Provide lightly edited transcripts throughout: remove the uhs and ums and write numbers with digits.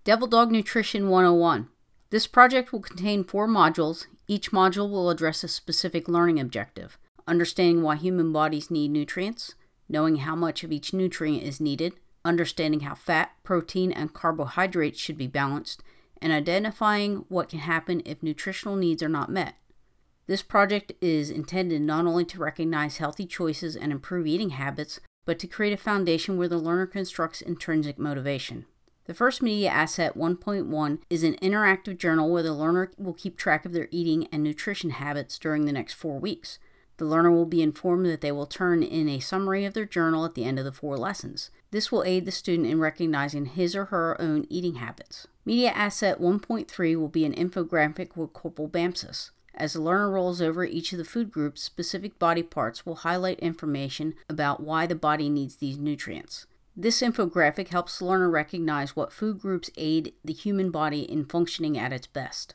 Devildog Nutrition 101. This project will contain 4 modules. Each module will address a specific learning objective: understanding why human bodies need nutrients, knowing how much of each nutrient is needed, understanding how fat, protein, and carbohydrates should be balanced, and identifying what can happen if nutritional needs are not met. This project is intended not only to recognize healthy choices and improve eating habits, but to create a foundation where the learner constructs intrinsic motivation. The first media asset 1.1 is an interactive journal where the learner will keep track of their eating and nutrition habits during the next 4 weeks. The learner will be informed that they will turn in a summary of their journal at the end of the 4 lessons. This will aid the student in recognizing his or her own eating habits. Media asset 1.3 will be an infographic with corporal BAMSIS. As the learner rolls over each of the food groups, specific body parts will highlight information about why the body needs these nutrients. This infographic helps the learner recognize what food groups aid the human body in functioning at its best.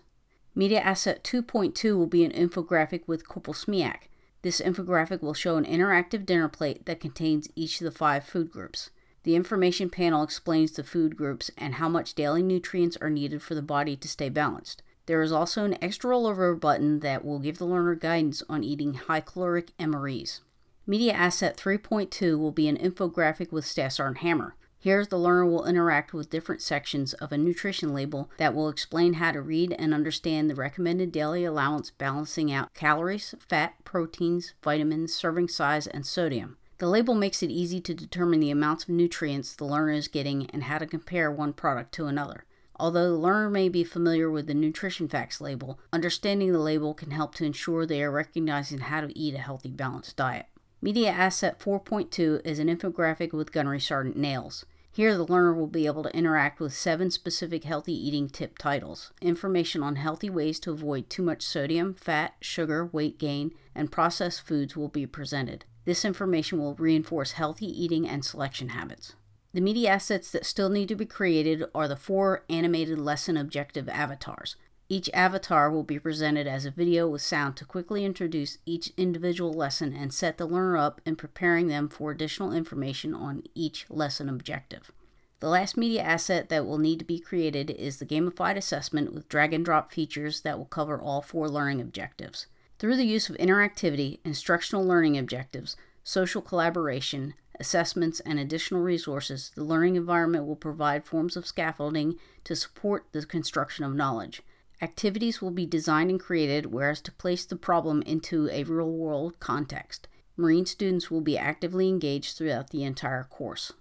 Media asset 2.2 will be an infographic with corporal SMEAC. This infographic will show an interactive dinner plate that contains each of the 5 food groups. The information panel explains the food groups and how much daily nutrients are needed for the body to stay balanced. There is also an extra rollover button that will give the learner guidance on eating high-caloric MREs. Media Asset 3.2 will be an infographic with Staff Sergeant Hammer. Here, the learner will interact with different sections of a nutrition label that will explain how to read and understand the recommended daily allowance, balancing out calories, fat, proteins, vitamins, serving size, and sodium. The label makes it easy to determine the amounts of nutrients the learner is getting and how to compare one product to another. Although the learner may be familiar with the nutrition facts label, understanding the label can help to ensure they are recognizing how to eat a healthy, balanced diet. Media Asset 4.2 is an infographic with Gunnery Sergeant Nails. Here, the learner will be able to interact with 7 specific healthy eating tip titles. Information on healthy ways to avoid too much sodium, fat, sugar, weight gain, and processed foods will be presented. This information will reinforce healthy eating and selection habits. The media assets that still need to be created are the 4 animated lesson objective avatars. Each avatar will be presented as a video with sound to quickly introduce each individual lesson and set the learner up in preparing them for additional information on each lesson objective. The last media asset that will need to be created is the Gamified Assessment with drag and drop features that will cover all 4 learning objectives. Through the use of interactivity, instructional learning objectives, social collaboration, assessments, and additional resources, the learning environment will provide forms of scaffolding to support the construction of knowledge. Activities will be designed and created whereas to place the problem into a real-world context. Marine students will be actively engaged throughout the entire course.